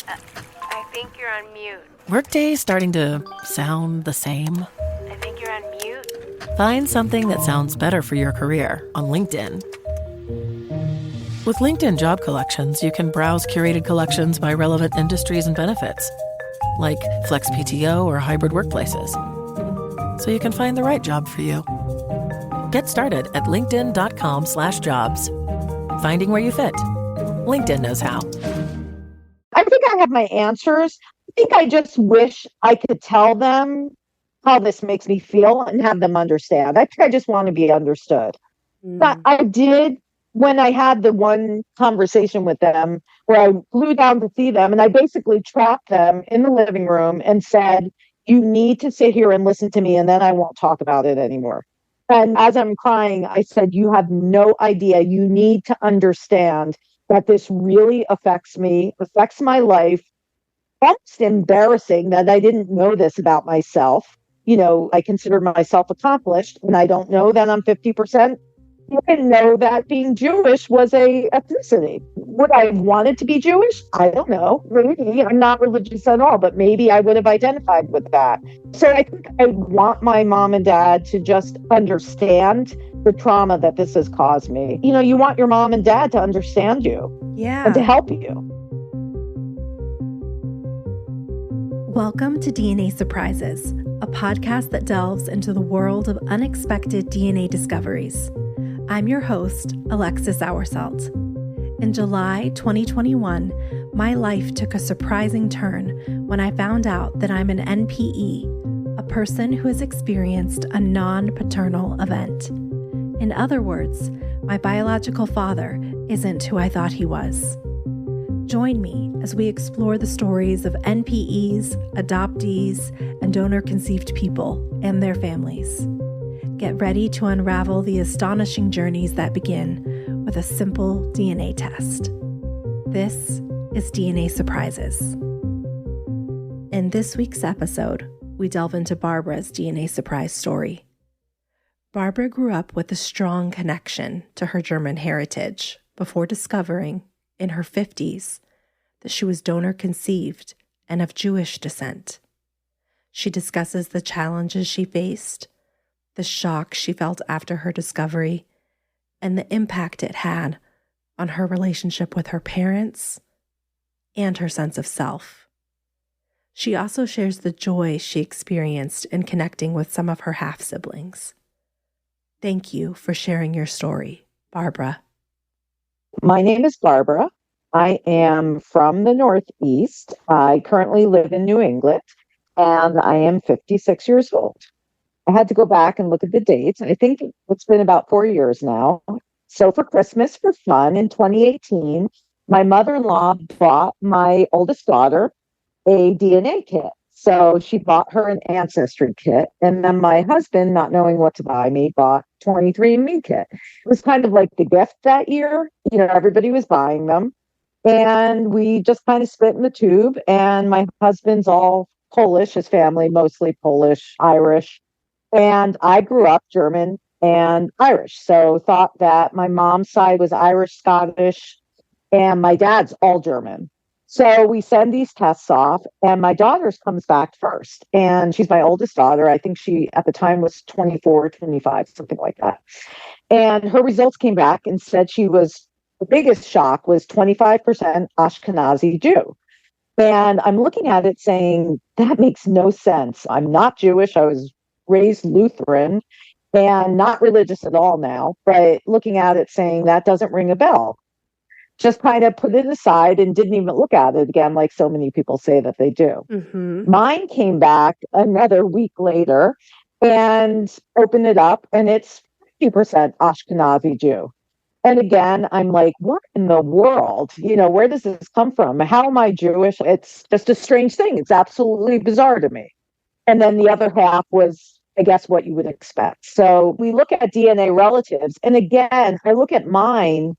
I think you're on mute. Workday starting to sound the same? I think you're on mute. Find something that sounds better for your career on LinkedIn. With LinkedIn Job Collections, you can browse curated collections by relevant industries and benefits, like flex PTO or hybrid workplaces, so you can find the right job for you. Get started at linkedin.com/jobs. Finding where you fit. LinkedIn knows how. I think I have my answers. I think I just wish I could tell them how this makes me feel and have them understand. I think I just want to be understood. But I did, when I had the one conversation with them where I flew down to see them, and I basically trapped them in the living room and said, you need to sit here and listen to me, and then I won't talk about it anymore. And as I'm crying, I said, you have no idea. You need to understand that this really affects me, affects my life. Almost embarrassing that I didn't know this about myself. You know, I consider myself accomplished, and I don't know that I'm 50%. I didn't know that being Jewish was a ethnicity. Would I have wanted to be Jewish? I don't know. Maybe. I'm not religious at all, but maybe I would have identified with that. So I think I want my mom and dad to just understand the trauma that this has caused me. You know, you want your mom and dad to understand you. Yeah. And to help you. Welcome to DNA Surprises, a podcast that delves into the world of unexpected DNA discoveries. I'm your host, Alexis Auersalt. In July 2021, my life took a surprising turn when I found out that I'm an NPE, a person who has experienced a non-paternal event. In other words, my biological father isn't who I thought he was. Join me as we explore the stories of NPEs, adoptees, and donor-conceived people and their families. Get ready to unravel the astonishing journeys that begin with a simple DNA test. This is DNA Surprises. In this week's episode, we delve into Barbara's DNA surprise story. Barbara grew up with a strong connection to her German heritage before discovering, in her 50s, that she was donor-conceived and of Jewish descent. She discusses the challenges she faced, the shock she felt after her discovery, and the impact it had on her relationship with her parents and her sense of self. She also shares the joy she experienced in connecting with some of her half-siblings. Thank you for sharing your story, Barbara. My name is Barbara. I am from the Northeast. I currently live in New England, and I am 56 years old. I had to go back and look at the dates. I think it's been about 4 years now. So for Christmas, for fun, in 2018, my mother-in-law bought my oldest daughter a DNA kit. So she bought her an ancestry kit. And then my husband, not knowing what to buy me, bought 23andMe kit. It was kind of like the gift that year. You know, everybody was buying them. And we just kind of spit in the tube. And my husband's all Polish, his family, mostly Polish, Irish. And I grew up German and Irish. So thought that my mom's side was Irish, Scottish, and my dad's all German. So we send these tests off, and my daughter's comes back first. And she's my oldest daughter. I think she, at the time, was 24, 25, something like that. And her results came back and said the biggest shock was 25% Ashkenazi Jew. And I'm looking at it saying, that makes no sense. I'm not Jewish. I was raised Lutheran and not religious at all now, but looking at it saying that doesn't ring a bell. Just kind of put it aside and didn't even look at it again, like so many people say that they do. Mm-hmm. Mine came back another week later and opened it up, and it's 50% Ashkenazi Jew. And again, I'm like, what in the world? You know, where does this come from? How am I Jewish? It's just a strange thing. It's absolutely bizarre to me. And then the other half was, I guess, what you would expect. So we look at DNA relatives. And again, I look at mine,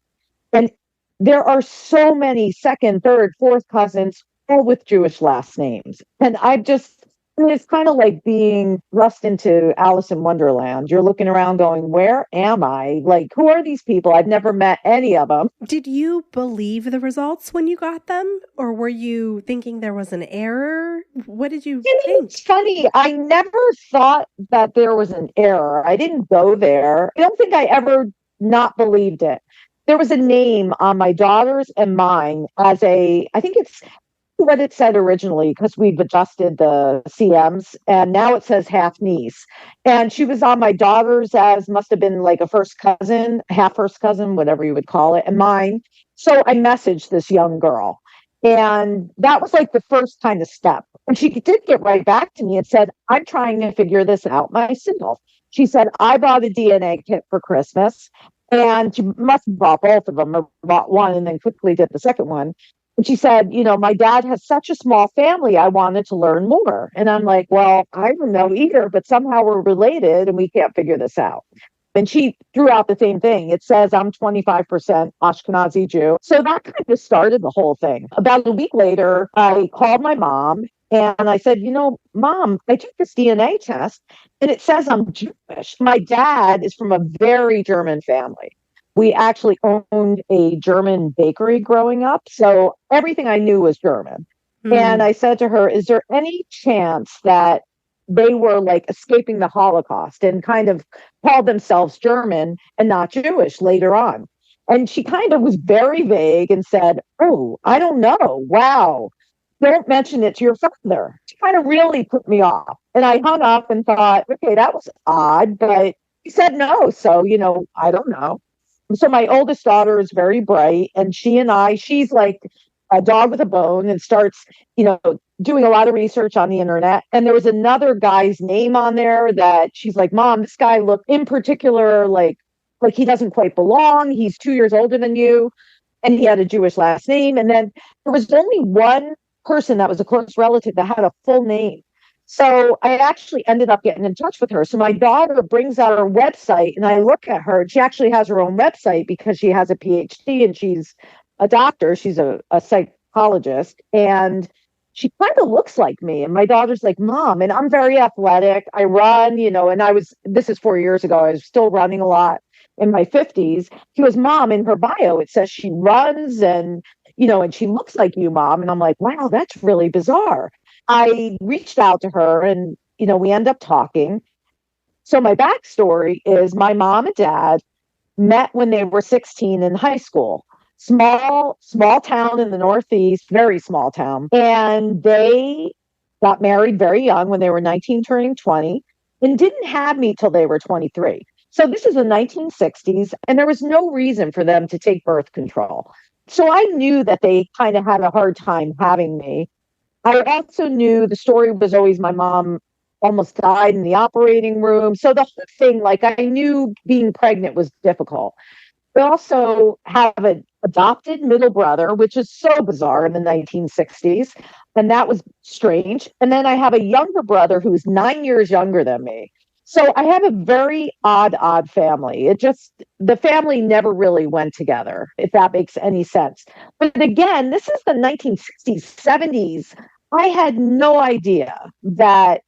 and there are so many second, third, fourth cousins, all with Jewish last names. And And it's kind of like being thrust into Alice in Wonderland. You're looking around going, where am I? Like, who are these people? I've never met any of them. Did you believe the results when you got them? Or were you thinking there was an error? What did you think? It's funny. I never thought that there was an error. I didn't go there. I don't think I ever not believed it. There was a name on my daughter's and mine as I think it's what it said originally because we've adjusted the CMs and now it says half niece. And she was on my daughter's as must have been like a first cousin, half first cousin, whatever you would call it, and mine. So I messaged this young girl. And that was like the first kind of step. And she did get right back to me and said, I'm trying to figure this out myself. She said, I bought a DNA kit for Christmas. And she must have bought both of them or bought one and then quickly did the second one. And she said, my dad has such a small family. I wanted to learn more. And I'm like, well, I don't know either, but somehow we're related and we can't figure this out. And she threw out the same thing. It says I'm 25% Ashkenazi Jew. So that kind of started the whole thing. About a week later, I called my mom and I said, Mom, I took this DNA test and it says I'm Jewish. My dad is from a very German family. We actually owned a German bakery growing up. So everything I knew was German. And I said to her, is there any chance that they were like escaping the Holocaust and kind of called themselves German and not Jewish later on? And she kind of was very vague and said, oh, I don't know. Wow. Don't mention it to your father. She kind of really put me off. And I hung up and thought, okay, that was odd, but he said no. So, I don't know. So my oldest daughter is very bright and she's like a dog with a bone and starts, doing a lot of research on the internet. And there was another guy's name on there that she's like, Mom, this guy looked in particular like he doesn't quite belong. He's 2 years older than you. And he had a Jewish last name. And then there was only one person that was a close relative that had a full name. So I actually ended up getting in touch with her. So my daughter brings out her website and I look at her. She actually has her own website because she has a PhD and she's a doctor. She's a psychologist and she kind of looks like me. And my daughter's like, Mom, and I'm very athletic. I run, and this is 4 years ago. I was still running a lot in my 50s. She goes, Mom, in her bio, it says she runs and she looks like you, Mom. And I'm like, wow, that's really bizarre. I reached out to her and, we end up talking. So my backstory is my mom and dad met when they were 16 in high school. Small town in the Northeast, very small town. And they got married very young when they were 19 turning 20 and didn't have me till they were 23. So this is the 1960s and there was no reason for them to take birth control. So I knew that they kind of had a hard time having me. I also knew the story was always my mom almost died in the operating room. So the whole thing, like I knew being pregnant was difficult. We also have an adopted middle brother, which is so bizarre in the 1960s. And that was strange. And then I have a younger brother who's 9 years younger than me. So I have a very odd family. The family never really went together, if that makes any sense. But again, this is the 1960s, 70s. I had no idea that,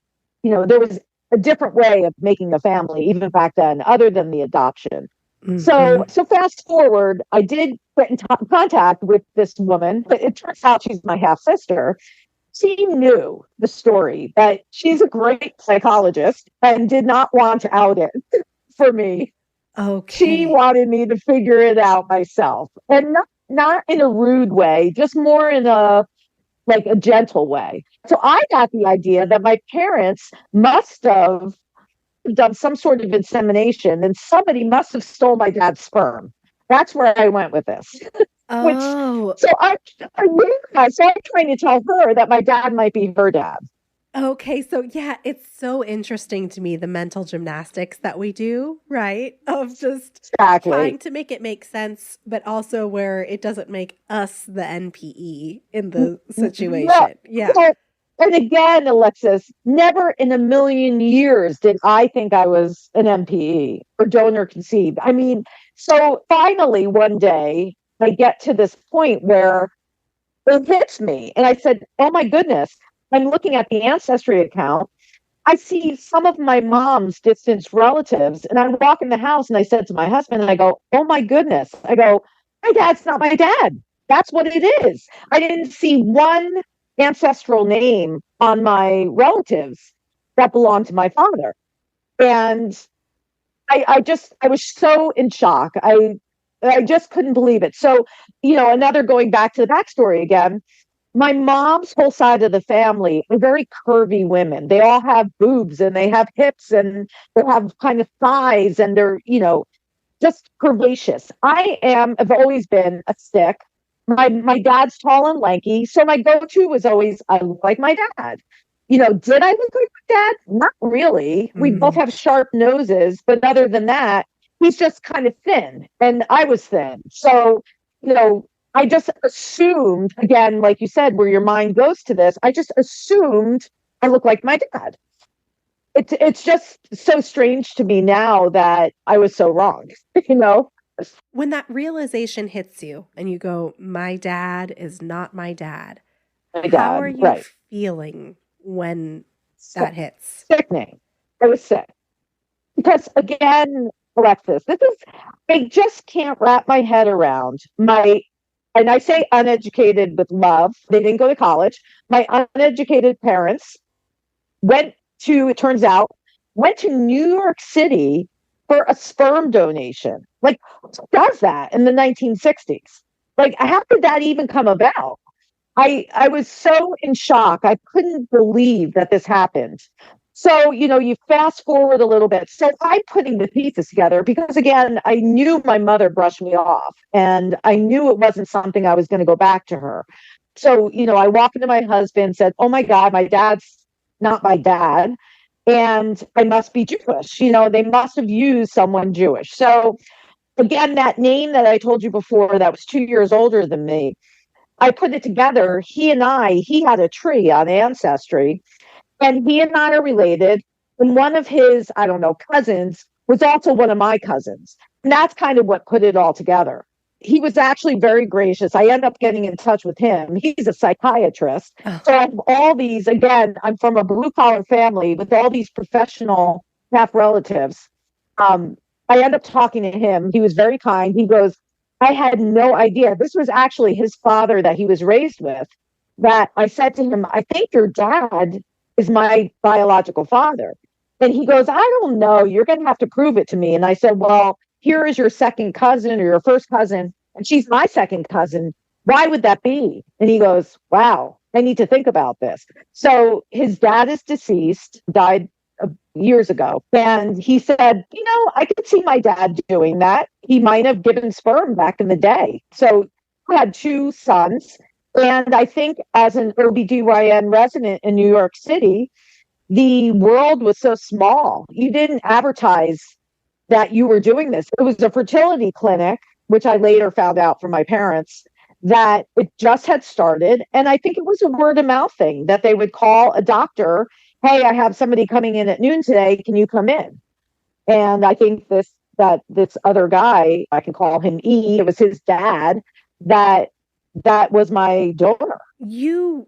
there was a different way of making a family, even back then, other than the adoption. Mm-hmm. So fast forward, I did get in contact with this woman, but it turns out she's my half sister. She knew the story, but she's a great psychologist and did not want to out it for me. Okay. She wanted me to figure it out myself, and not in a rude way, just more in a gentle way. So I got the idea that my parents must have done some sort of insemination and somebody must have stole my dad's sperm. That's where I went with this. Oh. So I'm trying to tell her that my dad might be her dad. Okay, so yeah, it's so interesting to me, the mental gymnastics that we do, right? Of just trying to make it make sense, but also where it doesn't make us the NPE in the situation. Yeah. And again, Alexis, never in a million years did I think I was an NPE or donor conceived. I mean, so finally one day I get to this point where it hits me and I said, oh my goodness, I'm looking at the ancestry account. I see some of my mom's distant relatives, and I walk in the house and I said to my husband, and I go, oh my goodness. I go, my dad's not my dad. That's what it is. I didn't see one ancestral name on my relatives that belonged to my father. And I was so in shock. I just couldn't believe it. So, another going back to the backstory again, my mom's whole side of the family are very curvy women. They all have boobs and they have hips and they have kind of thighs and they're, just curvaceous. I've always been a stick. My dad's tall and lanky. So my go-to was always, I look like my dad. Did I look like my dad? Not really. We both have sharp noses, but other than that, he's just kind of thin and I was thin. So, I just assumed, again, like you said, where your mind goes to this, I just assumed I look like my dad. It's just so strange to me now that I was so wrong, When that realization hits you and you go, my dad is not my dad, how are you right. feeling when that hits? Sickening. I was sick. Because again, Alexis, I just can't wrap my head around and I say uneducated with love. They didn't go to college. My uneducated parents it turns out, went to New York City for a sperm donation. Like, who does that in the 1960s? Like, how did that even come about? I was so in shock. I couldn't believe that this happened. So, you fast forward a little bit. So I'm putting the pieces together because, again, I knew my mother brushed me off and I knew it wasn't something I was going to go back to her. So, I walked into my husband, said, oh my God, my dad's not my dad. And I must be Jewish. They must have used someone Jewish. So again, that name that I told you before that was 2 years older than me, I put it together. He had a tree on Ancestry, and he and I are related. And one of his, I don't know, cousins was also one of my cousins. And that's kind of what put it all together. He was actually very gracious. I ended up getting in touch with him. He's a psychiatrist. Oh. So I have all these, again, I'm from a blue collar family with all these professional half relatives. I end up talking to him. He was very kind. He goes, I had no idea. This was actually his father that he was raised with. That I said to him, I think your dad is my biological father. And he goes, I don't know. You're going to have to prove it to me. And I said, well, here is your second cousin or your first cousin, and she's my second cousin. Why would that be? And he goes, wow, I need to think about this. So his dad is deceased, died years ago. And he said, I could see my dad doing that. He might have given sperm back in the day. So I had 2 sons. And I think as an OBGYN resident in New York City, the world was so small. You didn't advertise that you were doing this. It was a fertility clinic, which I later found out from my parents, that it just had started. And I think it was a word of mouth thing that they would call a doctor. Hey, I have somebody coming in at noon today. Can you come in? And I think this other guy, I can call him E, it was his dad, that was my donor. You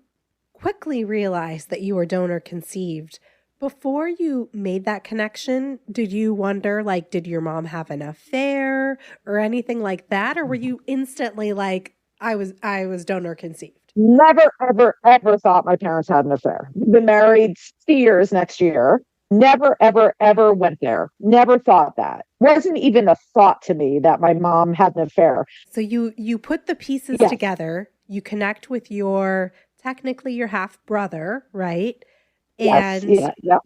quickly realized that you were donor conceived. Before you made that connection, did you wonder, did your mom have an affair or anything like that? Or were you instantly like, I was donor conceived? Never, ever, ever thought my parents had an affair. We've been married 60 years next year. Never, ever, ever went there. Never thought that. Wasn't even a thought to me that my mom had an affair. So you put the pieces together. You connect with technically your half brother, right? And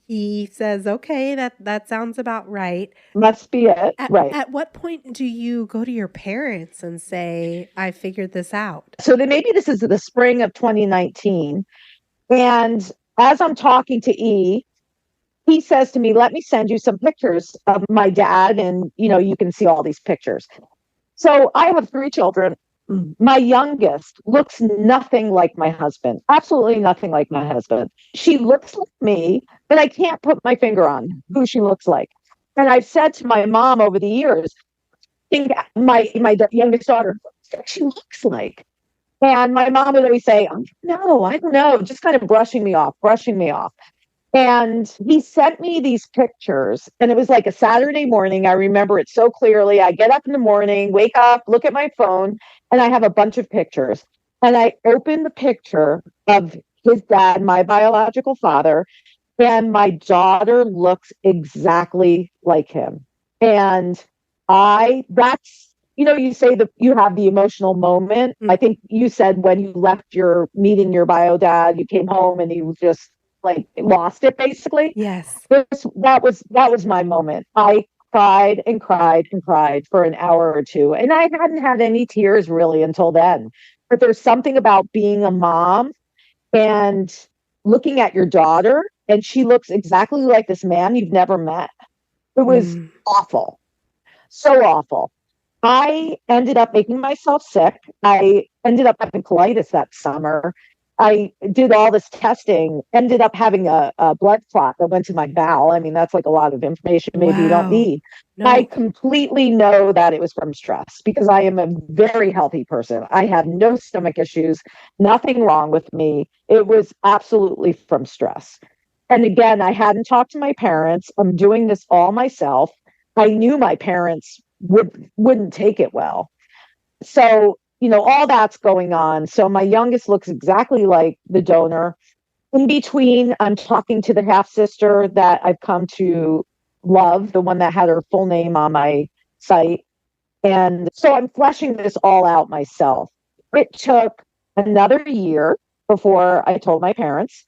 he says, okay, that sounds about right. Must be it. Right. At what point do you go to your parents and say, I figured this out? So maybe this is the spring of 2019. And as I'm talking to E, he says to me, let me send you some pictures of my dad. And, you can see all these pictures. So I have 3 children. My youngest looks nothing like my husband, absolutely nothing like my husband. She looks like me, but I can't put my finger on who she looks like. And I've said to my mom over the years, I think my youngest daughter, she looks like. And my mom would always say, "Oh, no, I don't know," just kind of brushing me off, brushing me off. And he sent me these pictures, and it was like a Saturday morning. I remember it so clearly. I get up in the morning, wake up, look at my phone, and I have a bunch of pictures. And I open the picture of his dad, my biological father, and my daughter looks exactly like him. And that's, you say that you have the emotional moment. I think you said when you left your meeting your bio dad, you came home and you just like lost it basically. Yes. That was my moment. I cried and cried and cried for an hour or two. And I hadn't had any tears really until then. But there's something about being a mom and looking at your daughter, and she looks exactly like this man you've never met. It was awful. So awful. I ended up making myself sick. I ended up having colitis that summer. I did all this testing, ended up having a blood clot that went to my bowel. I mean, that's like a lot of information maybe you don't Wow. need. No. I completely know that it was from stress because I am a very healthy person. I have no stomach issues, nothing wrong with me. It was absolutely from stress. And again, I hadn't talked to my parents. I'm doing this all myself. I knew my parents wouldn't take it well. So, all that's going on. So my youngest looks exactly like the donor. In between, I'm talking to the half sister that I've come to love, the one that had her full name on my site. And so I'm fleshing this all out myself. It took another year before I told my parents.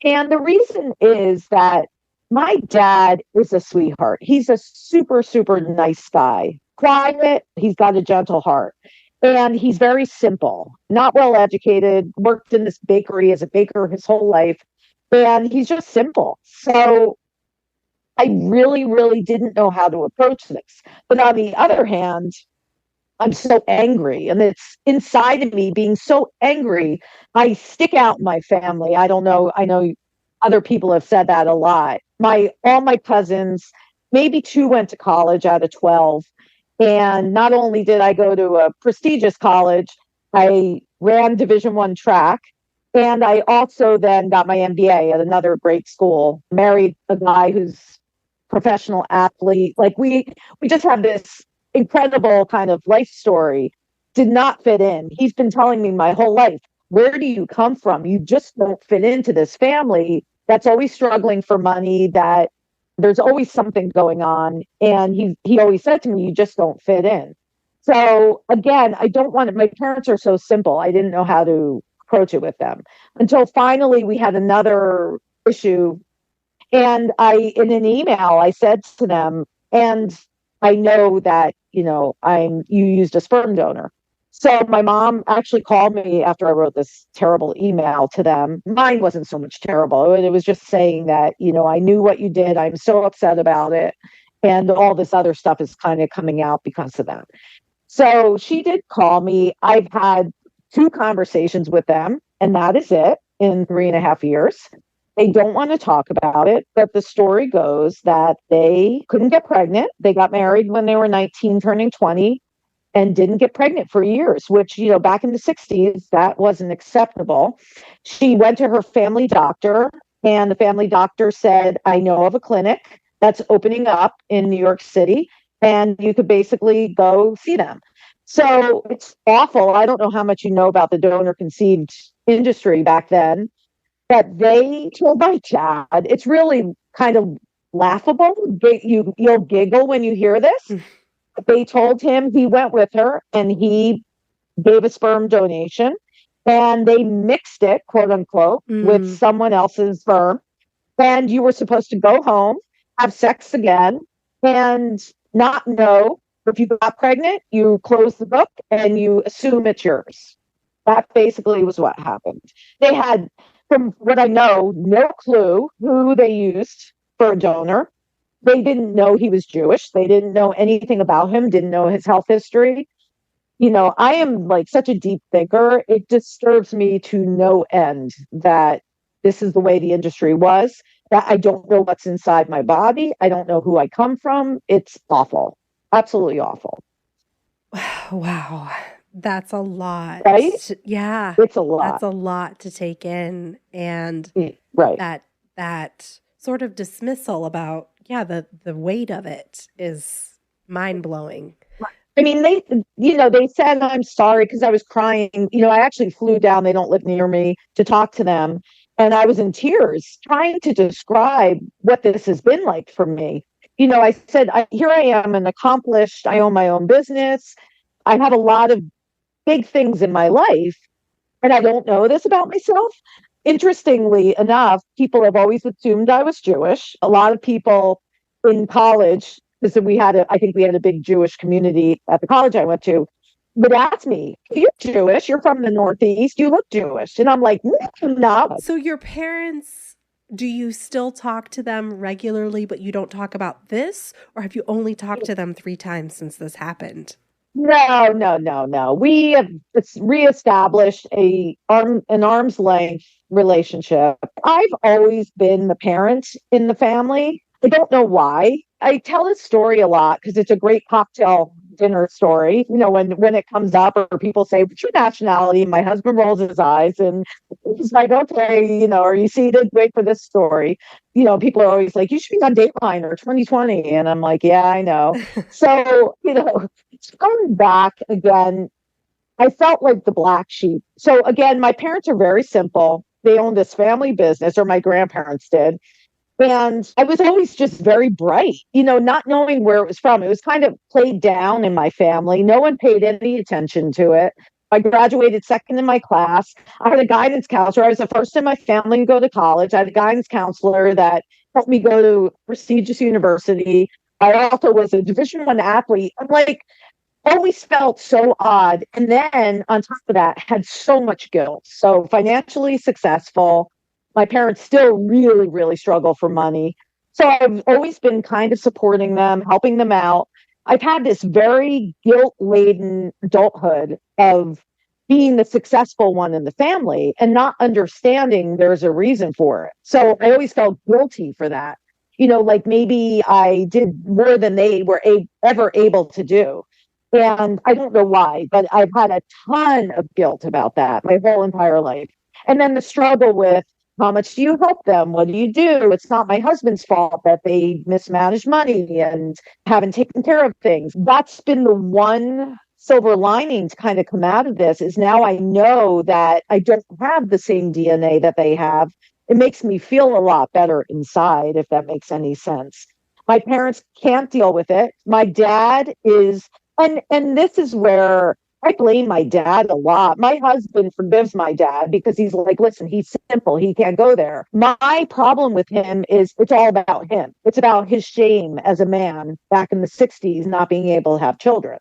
And the reason is that my dad is a sweetheart. He's a super, super nice guy. Quiet, he's got a gentle heart. And he's very simple, not well educated, worked in this bakery as a baker his whole life. And he's just simple. So I really, really didn't know how to approach this. But on the other hand, I'm so angry, and it's inside of me being so angry. I stick out in my family. I don't know. I know other people have said that a lot. All my cousins, maybe two went to college out of 12. And not only did I go to a prestigious college, I ran Division I track. And I also then got my MBA at another great school, married a guy who's professional athlete. Like we just have this incredible kind of life story. Did not fit in. He's been telling me my whole life, where do you come from? You just don't fit into this family that's always struggling for money, that there's always something going on. And he always said to me, you just don't fit in. So again, I don't want it. My parents are so simple. I didn't know how to approach it with them until finally we had another issue. And in an email, I said to them, and I know that, you used a sperm donor. So my mom actually called me after I wrote this terrible email to them. Mine wasn't so much terrible. It was just saying that, I knew what you did. I'm so upset about it. And all this other stuff is kind of coming out because of that. So she did call me. I've had 2 conversations with them, and that is it in 3.5 years. They don't want to talk about it, but the story goes that they couldn't get pregnant. They got married when they were 19, turning 20, and didn't get pregnant for years, which, back in the 60s, that wasn't acceptable. She went to her family doctor, and the family doctor said, I know of a clinic that's opening up in New York City, and you could basically go see them. So it's awful. I don't know how much you know about the donor conceived industry back then, but they told my dad, it's really kind of laughable. You'll giggle when you hear this. They told him, he went with her and he gave a sperm donation, and they mixed it, quote unquote, with someone else's sperm. And you were supposed to go home, have sex again, and not know if you got pregnant. You close the book and you assume it's yours. That basically was what happened. They had, from what I know, no clue who they used for a donor. They didn't know he was Jewish. They didn't know anything about him, didn't know his health history. I am like such a deep thinker. It disturbs me to no end that this is the way the industry was, that I don't know what's inside my body. I don't know who I come from. It's awful. Absolutely awful. Wow. That's a lot. right? Yeah. It's a That's lot. a lot to take in. And Right. that sort of dismissal about, the weight of it is mind blowing. I mean, they said I'm sorry because I was crying. I actually flew down, they don't live near me, to talk to them. And I was in tears trying to describe what this has been like for me. I said, here I am, an accomplished, I own my own business. I have a lot of big things in my life, and I don't know this about myself. Interestingly enough, people have always assumed I was Jewish. A lot of people in college, because I think we had a big Jewish community at the college I went to, would ask me, "You're Jewish, you're from the Northeast, you look Jewish." And I'm like, "No, I'm not." So your parents, do you still talk to them regularly, but you don't talk about this? Or have you only talked to them 3 times since this happened? No, no, no, no. We have reestablished an arm's length relationship. I've always been the parent in the family. I don't know why. I tell this story a lot because it's a great cocktail dinner story. When it comes up or people say, "What's your nationality?" My husband rolls his eyes and he's like, "Okay, are you seated? Wait for this story." People are always like, "You should be on Dateline or 2020." And I'm like, "Yeah, I know." So, going back again, I felt like the black sheep. So again, my parents are very simple. They owned this family business, or my grandparents did. And I was always just very bright, not knowing where it was from. It was kind of played down in my family. No one paid any attention to it. I graduated second in my class. I had a guidance counselor. I was the first in my family to go to college. I had a guidance counselor that helped me go to a prestigious university. I also was a Division I athlete. I'm like, always felt so odd. And then on top of that, had so much guilt. So financially successful. My parents still really, really struggle for money. So I've always been kind of supporting them, helping them out. I've had this very guilt laden adulthood of being the successful one in the family and not understanding there's a reason for it. So I always felt guilty for that. Like maybe I did more than they were ever able to do. And I don't know why, but I've had a ton of guilt about that my whole entire life. And then the struggle with, how much do you help them? What do you do? It's not my husband's fault that they mismanage money and haven't taken care of things. That's been the one silver lining to kind of come out of this, is now I know that I don't have the same DNA that they have. It makes me feel a lot better inside, if that makes any sense. My parents can't deal with it. My dad is, and this is where I blame my dad a lot. My husband forgives my dad because he's like, "Listen, he's simple. He can't go there." My problem with him is it's all about him. It's about his shame as a man back in the 60s, not being able to have children.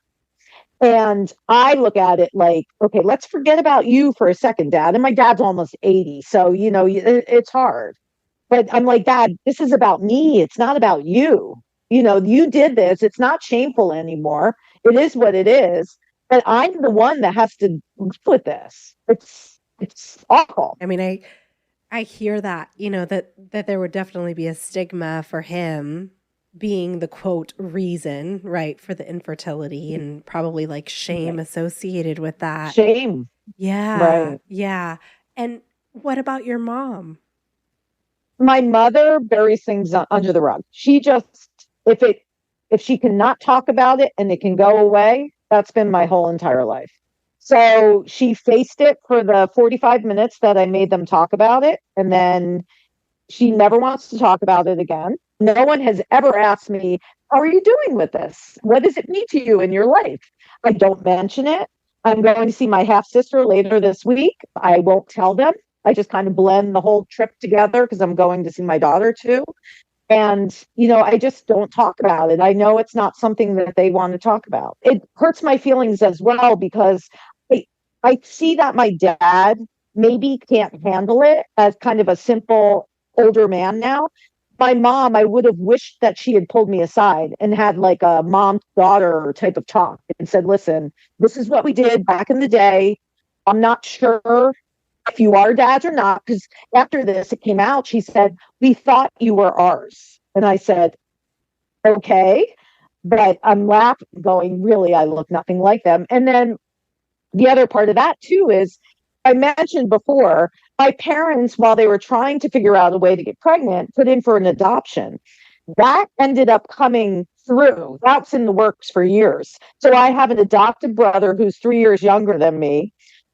And I look at it like, okay, let's forget about you for a second, Dad. And my dad's almost 80. So, it's hard. But I'm like, "Dad, this is about me. It's not about you. You did this. It's not shameful anymore. It is what it is. But I'm the one that has to live with this. It's awful." I mean, I hear that, that there would definitely be a stigma for him being the quote reason, right, for the infertility, and probably like shame associated with that. Shame. Yeah. Right. Yeah. And what about your mom? My mother buries things under the rug. She just, if she cannot talk about it and it can go away, that's been my whole entire life. So she faced it for the 45 minutes that I made them talk about it. And then she never wants to talk about it again. No one has ever asked me, "How are you doing with this? What does it mean to you in your life?" I don't mention it. I'm going to see my half sister later this week. I won't tell them. I just kind of blend the whole trip together because I'm going to see my daughter too. And, I just don't talk about it. I know it's not something that they want to talk about. It hurts my feelings as well because I see that my dad maybe can't handle it as kind of a simple older man now. My mom, I would have wished that she had pulled me aside and had like a mom daughter type of talk and said, "Listen, this is what we did back in the day. I'm not sure if you are dads or not." Because after this, it came out, she said, "We thought you were ours." And I said, "Okay." But I'm laughing, going, "Really, I look nothing like them." And then the other part of that too is I mentioned before, my parents, while they were trying to figure out a way to get pregnant, put in for an adoption. That ended up coming through. That's in the works for years. So I have an adopted brother who's 3 years younger than me.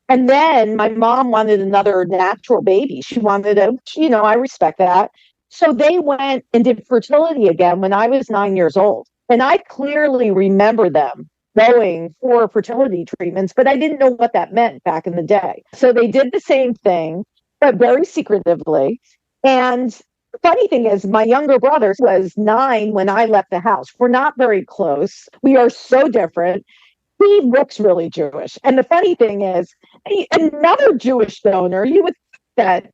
And then my mom wanted another natural baby. She wanted a, I respect that. So they went and did fertility again when I was 9 years old. And I clearly remember them going for fertility treatments, but I didn't know what that meant back in the day. So they did the same thing, but very secretively. And the funny thing is, my younger brother was 9 when I left the house. We're not very close. We are so different. He looks really Jewish. And the funny thing is, another Jewish donor, you would think that,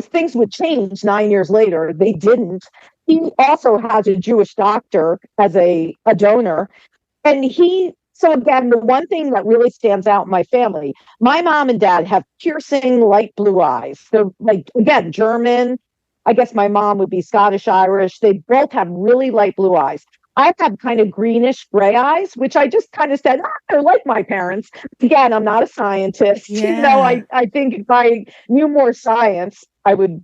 things would change 9 years later. They didn't. He also has a Jewish doctor as a donor. And so again, the one thing that really stands out in my family, my mom and dad have piercing light blue eyes. They're like, again, German. I guess my mom would be Scottish Irish. They both have really light blue eyes. I have kind of greenish gray eyes, which I just kind of said, they're like my parents. Again, I'm not a scientist. Yeah. I think if I knew more science, I would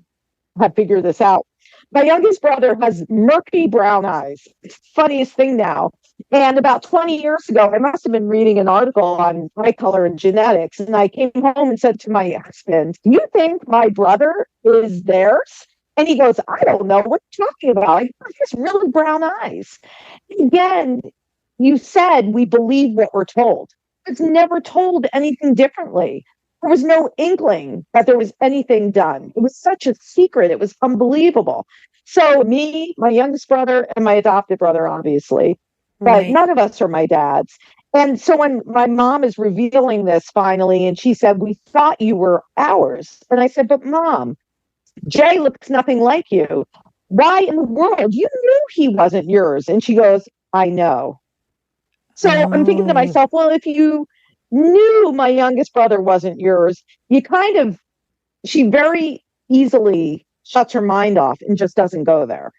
have figured this out. My youngest brother has murky brown eyes. Funniest thing now. And about 20 years ago, I must have been reading an article on eye color and genetics. And I came home and said to my husband, "Do you think my brother is theirs?" And he goes, "I don't know. What are you talking about? He has really brown eyes." Again, you said we believe what we're told. It's never told anything differently. There was no inkling that there was anything done. It was such a secret. It was unbelievable. So me, my youngest brother, and my adopted brother, obviously, but none of us are my dad's. And so when my mom is revealing this finally, and she said, "We thought you were ours." And I said, "But Mom, Jay looks nothing like you. Why in the world? You knew he wasn't yours." And she goes, "I know." So I'm thinking to myself, well, if you knew my youngest brother wasn't yours, she very easily shuts her mind off and just doesn't go there.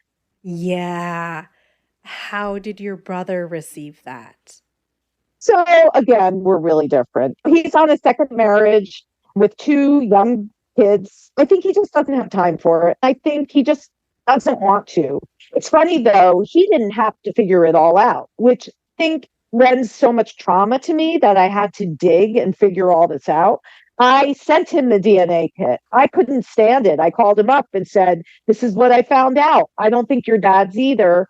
Yeah. How did your brother receive that? So again, we're really different. He's on a second marriage with 2 young kids. I think he just doesn't have time for it. I think he just doesn't want to. It's funny though, he didn't have to figure it all out, which I think lends so much trauma to me that I had to dig and figure all this out. I sent him the DNA kit. I couldn't stand it. I called him up and said, "This is what I found out. I don't think your dad's either.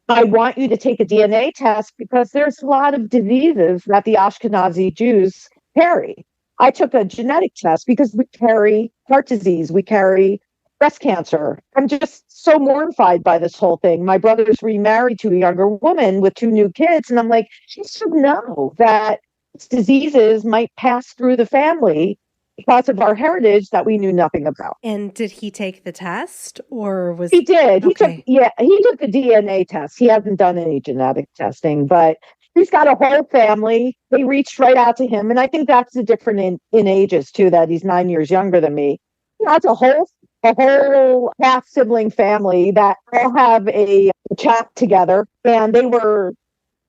I want you to take a DNA test because there's a lot of diseases that the Ashkenazi Jews carry." I took a genetic test because we carry heart disease, we carry breast cancer. I'm just so mortified by this whole thing. My brother's remarried to a younger woman with 2 new kids. And I'm like, she should know that diseases might pass through the family because of our heritage that we knew nothing about. And did he take the test or was He did. Okay. He took the DNA test. He hasn't done any genetic testing, but he's got a whole family. They reached right out to him. And I think that's the difference in ages too, that he's 9 years younger than me. That's a whole half sibling family that all have a chat together, and they were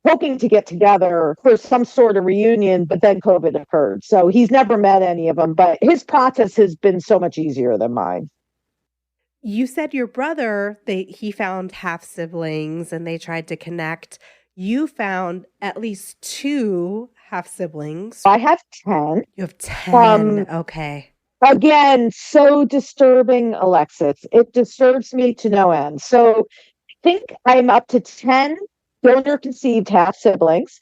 hoping to get together for some sort of reunion, but then COVID occurred. So he's never met any of them, but his process has been so much easier than mine. You said your brother, he found half siblings and they tried to connect. You found at least 2 half siblings. I have 10. You have 10. Okay. Again, so disturbing, Alexis. It disturbs me to no end. So I think I'm up to 10 donor conceived half siblings,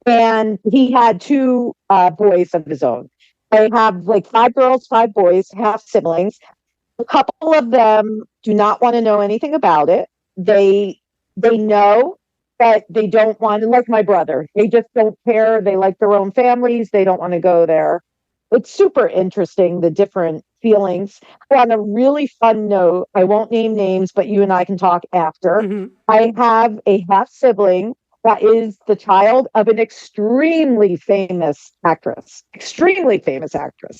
and he had 2 boys of his own. I have like 5 girls, 5 boys, half siblings. A couple of them do not want to know anything about it. They know that they don't want to, like my brother. They just don't care. They like their own families. They don't want to go there. It's super interesting, the different feelings. On a really fun note, I won't name names, but you and I can talk after. Mm-hmm. I have a half sibling that is the child of an extremely famous actress.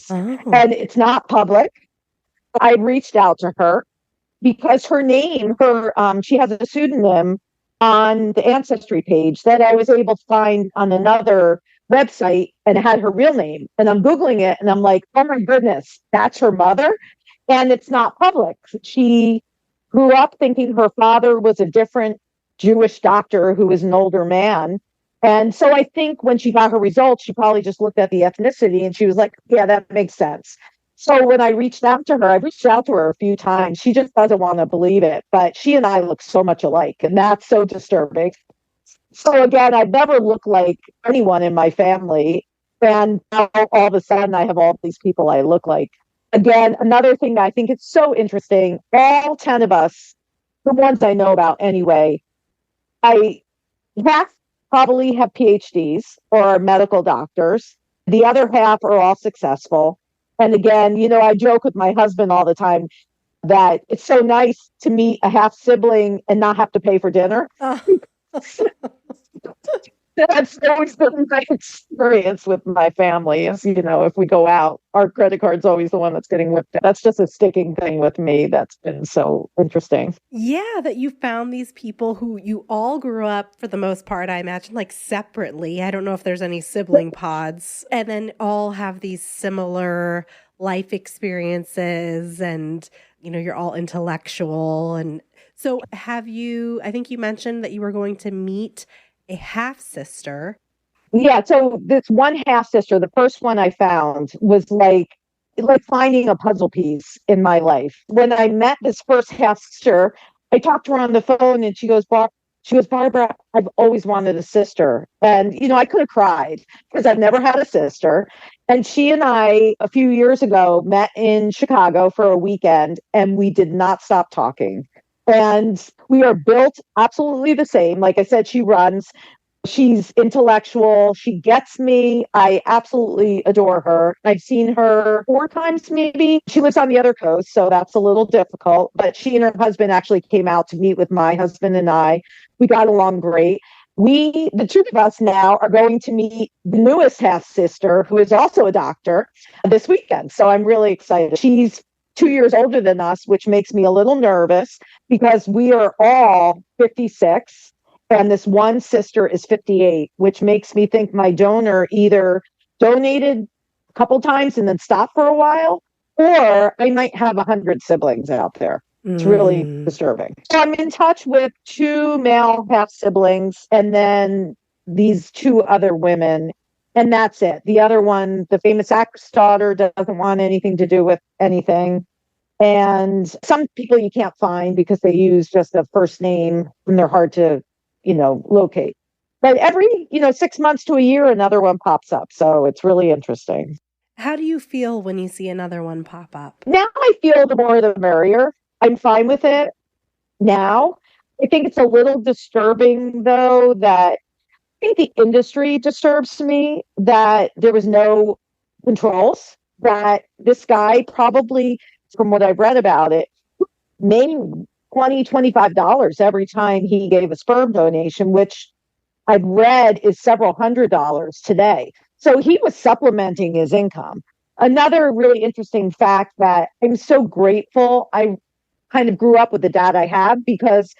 Oh. And it's not public. I reached out to her because her name, she has a pseudonym on the ancestry page that I was able to find on another website and it had her real name. And I'm Googling it and I'm like, oh my goodness, that's her mother. And it's not public. She grew up thinking her father was a different Jewish doctor who was an older man. And so I think when she got her results, she probably just looked at the ethnicity and she was like, yeah, that makes sense. So when I reached out to her, I reached out to her a few times. She just doesn't want to believe it. But she and I look so much alike, and that's so disturbing. So again, I've never looked like anyone in my family. And now all of a sudden I have all these people I look like. Again, another thing that I think is so interesting, all 10 of us, the ones I know about anyway, I half probably have PhDs or are medical doctors. The other half are all successful. And again, I joke with my husband all the time that it's so nice to meet a half sibling and not have to pay for dinner. That's always been my experience with my family is, if we go out, our credit card's always the one that's getting whipped out. That's just a sticking thing with me. That's been so interesting. Yeah, that you found these people who you all grew up, for the most part, I imagine, like separately. I don't know if there's any sibling pods, and then all have these similar life experiences and, you're all intellectual. And so I think you mentioned that you were going to meet a half sister. Yeah, so this one half sister, the first one I found was like finding a puzzle piece in my life. When I met this first half sister, I talked to her on the phone and she goes, Barbara, I've always wanted a sister. And, I could have cried because I've never had a sister. And she and I, a few years ago, met in Chicago for a weekend and we did not stop talking. And we are built absolutely the same. Like I said, she's intellectual. She gets me. I absolutely adore her. I've seen her 4 times, maybe. She lives on the other coast, so that's a little difficult. But she and her husband actually came out to meet with my husband and I. We got along great. The two of us now are going to meet the newest half sister, who is also a doctor, this weekend. So I'm really excited. She's 2 years older than us, which makes me a little nervous because we are all 56 and this one sister is 58, which makes me think my donor either donated a couple times and then stopped for a while, or I might have 100 siblings out there. It's really disturbing. So I'm in touch with 2 male half siblings and then these 2 other women. And that's it. The other one, the famous actress daughter, doesn't want anything to do with anything. And some people you can't find because they use just a first name and they're hard to, locate. But every, 6 months to a year, another one pops up. So it's really interesting. How do you feel when you see another one pop up? Now I feel the more the merrier. I'm fine with it now. I think it's a little disturbing, though, that I think the industry disturbs me, that there was no controls, that this guy probably, from what I've read about it, made $20, $25 every time he gave a sperm donation, which I've read is several $100s today. So he was supplementing his income. Another really interesting fact that I'm so grateful I kind of grew up with the dad I have, because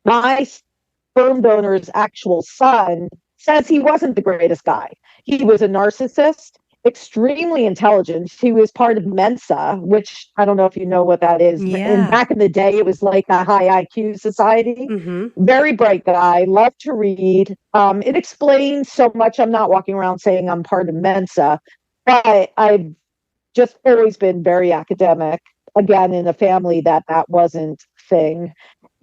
my sperm donor's actual son says he wasn't the greatest guy. He was a narcissist, extremely intelligent. He was part of Mensa, which I don't know if you know what that is. Yeah. And back in the day, it was like a high IQ society. Mm-hmm. Very bright guy, loved to read. It explains so much. I'm not walking around saying I'm part of Mensa, but I've just always been very academic. Again, in a family that wasn't thing.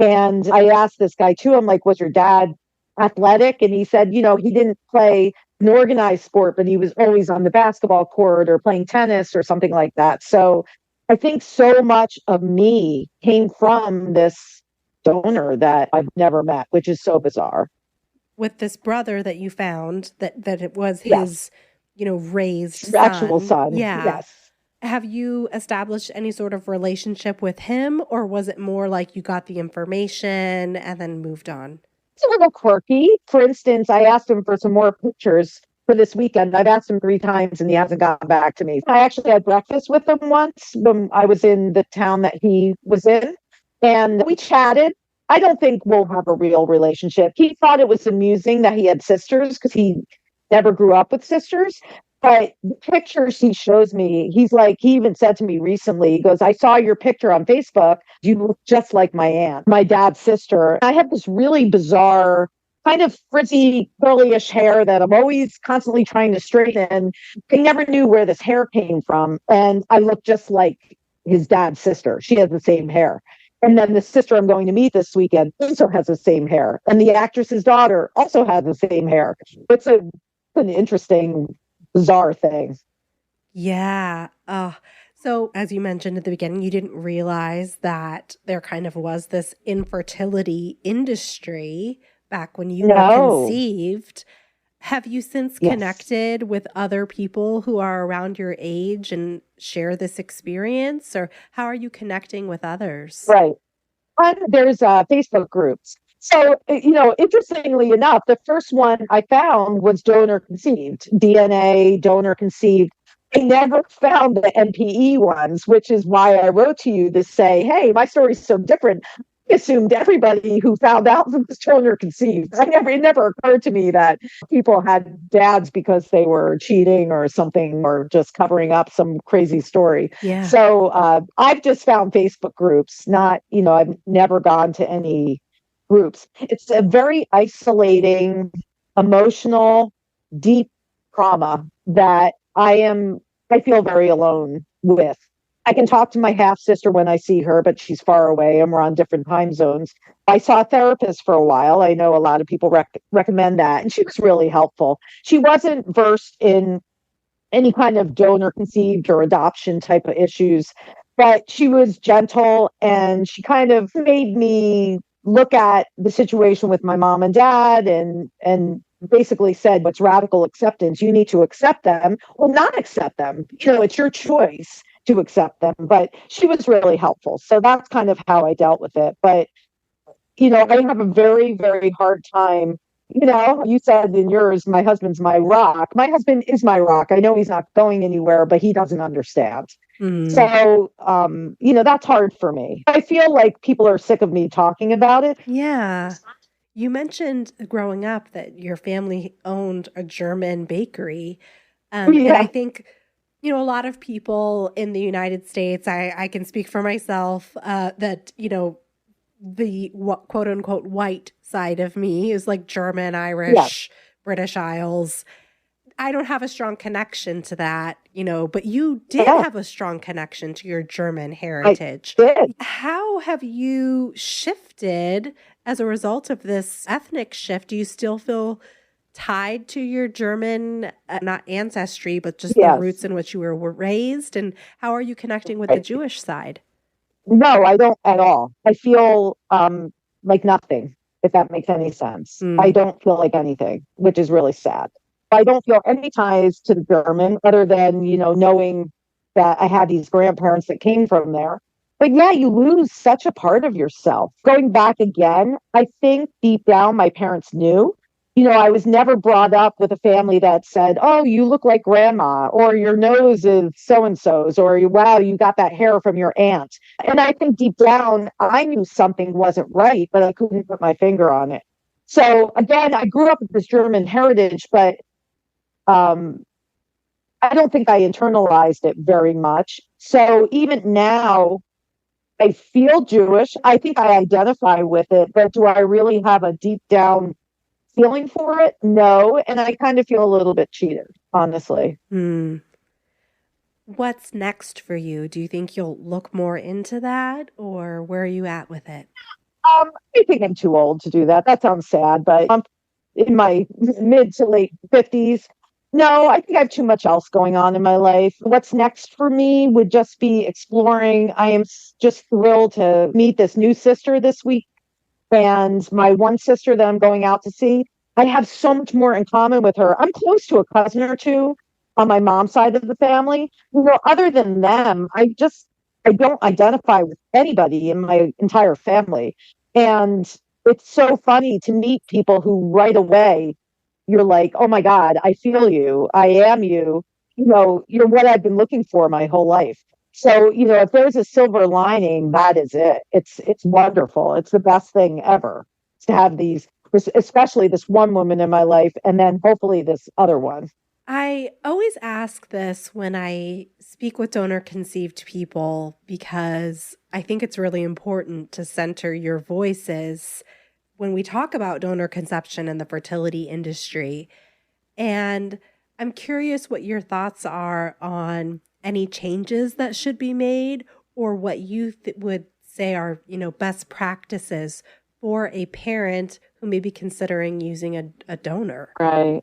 And I asked this guy too, I'm like, was your dad athletic? And he said, he didn't play an organized sport, but he was always on the basketball court or playing tennis or something like that. So I think so much of me came from this donor that I've never met, which is so bizarre. With this brother that you found, that it was Yes. his, raised Actual son. Yeah. Yes. Have you established any sort of relationship with him, or was it more like you got the information and then moved on? It's a little quirky. For instance, I asked him for some more pictures for this weekend. I've asked him 3 times and he hasn't gotten back to me. I actually had breakfast with him once when I was in the town that he was in, and we chatted. I don't think we'll have a real relationship. He thought it was amusing that he had sisters because he never grew up with sisters. But the pictures he shows me, he's like, he even said to me recently, he goes, I saw your picture on Facebook. You look just like my aunt, my dad's sister. I have this really bizarre, kind of frizzy, curlyish hair that I'm always constantly trying to straighten. I never knew where this hair came from. And I look just like his dad's sister. She has the same hair. And then the sister I'm going to meet this weekend also has the same hair. And the actress's daughter also has the same hair. It's an interesting, bizarre thing. Yeah. So, as you mentioned at the beginning, you didn't realize that there kind of was this infertility industry back when you were No. conceived. Have you since Yes. connected with other people who are around your age and share this experience? Or how are you connecting with others? Right. And there's Facebook groups. So, interestingly enough, the first one I found was donor conceived, DNA donor conceived. I never found the MPE ones, which is why I wrote to you to say, hey, my story's so different. I assumed everybody who found out was donor conceived. It never occurred to me that people had dads because they were cheating or something, or just covering up some crazy story. Yeah. So I've just found Facebook groups, not, I've never gone to any groups. It's a very isolating, emotional, deep trauma that I feel very alone with. I can talk to my half sister when I see her, but she's far away and we're on different time zones. I saw a therapist for a while. I know a lot of people recommend that, and she was really helpful. She wasn't versed in any kind of donor conceived or adoption type of issues, but she was gentle and she kind of made me look at the situation with my mom and dad and basically said, what's radical acceptance? You need to accept them or not accept them. It's your choice to accept them. But she was really helpful. So that's kind of how I dealt with it. But, I have a very, very hard time. You said in yours, my husband's my rock. My husband is my rock. I know he's not going anywhere, but he doesn't understand. So, that's hard for me. I feel like people are sick of me talking about it. Yeah. You mentioned growing up that your family owned a German bakery. And I think, a lot of people in the United States, I can speak for myself, that, the quote unquote white side of me is like German, Irish, British Isles. I don't have a strong connection to that, but you did have a strong connection to your German heritage. I did. How have you shifted as a result of this ethnic shift? Do you still feel tied to your German, not ancestry, but just the roots in which you were raised? And how are you connecting with the Jewish side? No, I don't at all. I feel like nothing, if that makes any sense. I don't feel like anything, which is really sad. I don't feel any ties to the German other than, knowing that I had these grandparents that came from there. But yeah, you lose such a part of yourself. Going back again, I think deep down my parents knew. I was never brought up with a family that said, oh, you look like grandma, or your nose is so-and-so's, or wow, you got that hair from your aunt. And I think deep down, I knew something wasn't right, but I couldn't put my finger on it. So again, I grew up with this German heritage, but I don't think I internalized it very much. So even now, I feel Jewish. I think I identify with it, but do I really have a deep down feeling for it? No. And I kind of feel a little bit cheated, honestly. What's next for you? Do you think you'll look more into that, or where are you at with it? I think I'm too old to do that. That sounds sad, but I'm in my mid to late 50s. No, I think I have too much else going on in my life. What's next for me would just be exploring. I am just thrilled to meet this new sister this week. And my one sister that I'm going out to see, I have so much more in common with her. I'm close to a cousin or two on my mom's side of the family. Other than them, I don't identify with anybody in my entire family. And it's so funny to meet people who right away you're like, oh my God, I feel you. I am you. You're what I've been looking for my whole life. So, if there's a silver lining, that is it. It's wonderful. It's the best thing ever to have these especially this one woman in my life, and then hopefully this other one. I always ask this when I speak with donor conceived people because I think it's really important to center your voices when we talk about donor conception in the fertility industry. And I'm curious what your thoughts are on any changes that should be made or what you would say are, best practices for a parent who may be considering using a donor. Right.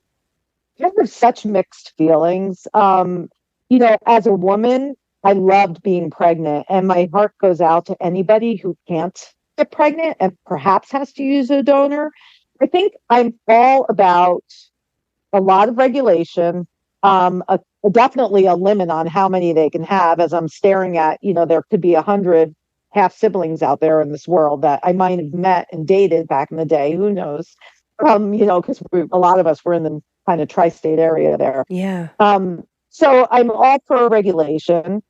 I have such mixed feelings. As a woman, I loved being pregnant, and my heart goes out to anybody who can't get pregnant and perhaps has to use a donor. I think I'm all about a lot of regulation, definitely a limit on how many they can have. As I'm staring at, there could be 100 half siblings out there in this world that I might have met and dated back in the day. Who knows? Because a lot of us were in the kind of tri-state area there. Yeah. So I'm all for regulation.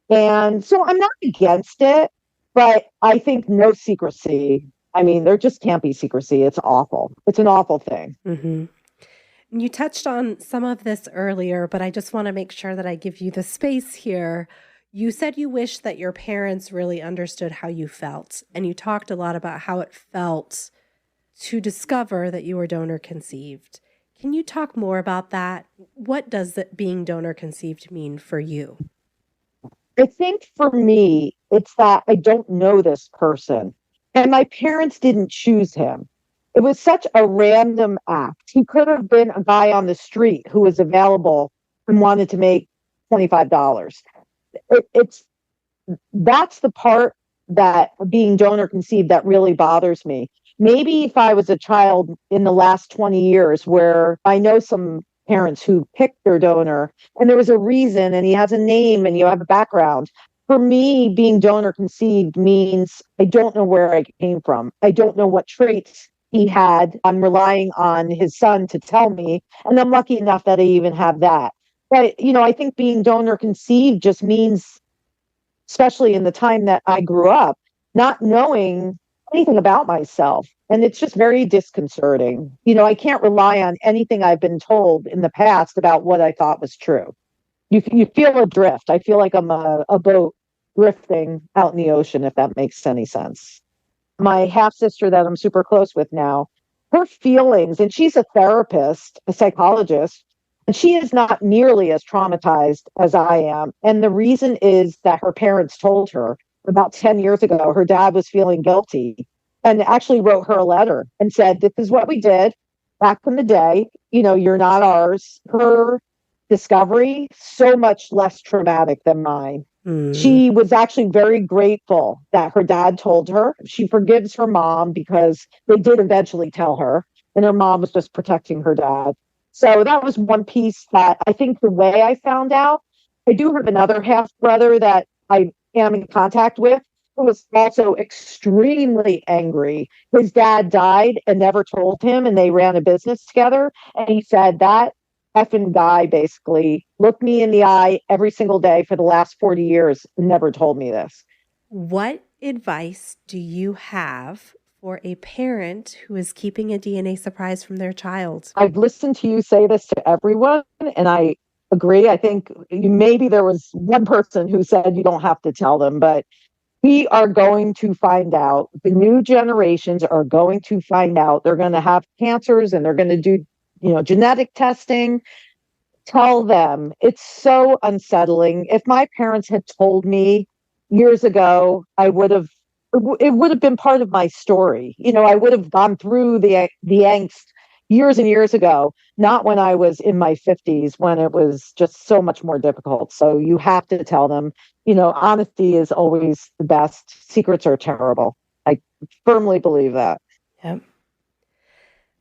And so I'm not against it, but I think no secrecy. I mean, there just can't be secrecy. It's awful. It's an awful thing. Mm-hmm. You touched on some of this earlier, but I just want to make sure that I give you the space here. You said you wish that your parents really understood how you felt, and you talked a lot about how it felt to discover that you were donor conceived. Can you talk more about that? What does being donor conceived mean for you? I think for me, it's that I don't know this person, and my parents didn't choose him. It was such a random act. He could have been a guy on the street who was available and wanted to make $25. That's the part that being donor conceived that really bothers me. Maybe if I was a child in the last 20 years, where I know some parents who picked their donor and there was a reason and he has a name and you have a background. For me, being donor conceived means I don't know where I came from. I don't know what traits he had. I'm relying on his son to tell me, and I'm lucky enough that I even have that. But, I think being donor conceived just means, especially in the time that I grew up, not knowing anything about myself. And it's just very disconcerting. I can't rely on anything I've been told in the past about what I thought was true. You feel adrift. I feel like I'm a boat drifting out in the ocean, if that makes any sense. My half sister that I'm super close with now, her feelings, and she's a therapist, a psychologist, and she is not nearly as traumatized as I am. And the reason is that her parents told her about 10 years ago, her dad was feeling guilty and actually wrote her a letter and said, "This is what we did back in the day. You're not ours." Her discovery, so much less traumatic than mine. She was actually very grateful that her dad told her. She forgives her mom because they did eventually tell her, and her mom was just protecting her dad. So that was one piece that I think the way I found out. I do have another half brother that I am in contact with who was also extremely angry. His dad died and never told him, and they ran a business together. And he said that effing guy basically looked me in the eye every single day for the last 40 years and never told me this. What advice do you have for a parent who is keeping a DNA surprise from their child? I've listened to you say this to everyone, and I agree. I think maybe there was one person who said you don't have to tell them, but we are going to find out. The new generations are going to find out. They're going to have cancers and they're going to do, genetic testing. Tell them. It's so unsettling. If my parents had told me years ago, it would have been part of my story. I would have gone through the angst years and years ago, not when I was in my 50s, when it was just so much more difficult. So you have to tell them, honesty is always the best. Secrets are terrible. I firmly believe that. Yep.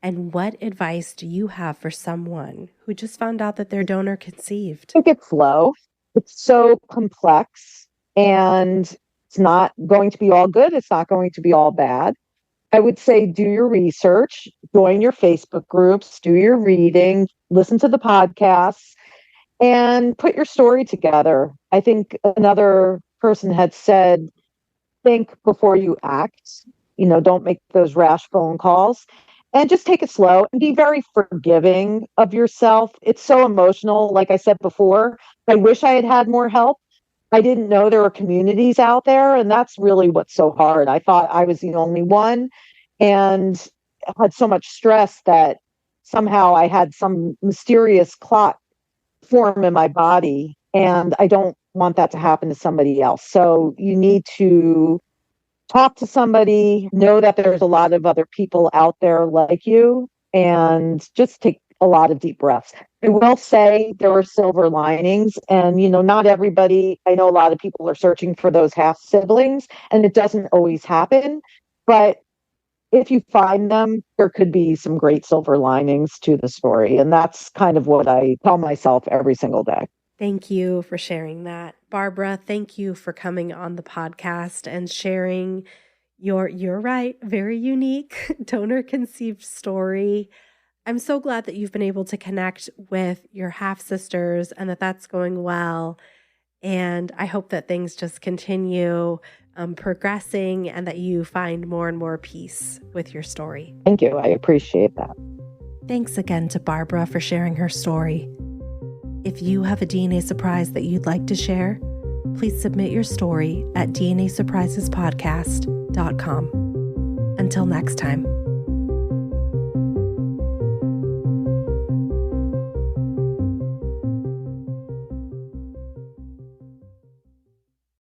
And what advice do you have for someone who just found out that they're donor conceived? Take it slow. It's so complex, and it's not going to be all good. It's not going to be all bad. I would say do your research, join your Facebook groups, do your reading, listen to the podcasts, and put your story together. I think another person had said, think before you act. Don't make those rash phone calls. and just take it slow and be very forgiving of yourself. It's so emotional. Like I said before, I wish I had had more help. I didn't know there were communities out there, and that's really what's so hard. I thought I was the only one and had so much stress that somehow I had some mysterious clot form in my body, and I don't want that to happen to somebody else. So you need to talk to somebody, know that there's a lot of other people out there like you, and just take a lot of deep breaths. I will say there are silver linings, and not everybody, I know a lot of people are searching for those half siblings, and it doesn't always happen. But if you find them, there could be some great silver linings to the story. And that's kind of what I tell myself every single day. Thank you for sharing that. Barbara, thank you for coming on the podcast and sharing you're right, very unique donor conceived story. I'm so glad that you've been able to connect with your half sisters and that that's going well. And I hope that things just continue progressing and that you find more and more peace with your story. Thank you. I appreciate that. Thanks again to Barbara for sharing her story. If you have a DNA surprise that you'd like to share, please submit your story at DNAsurprisespodcast.com. Until next time.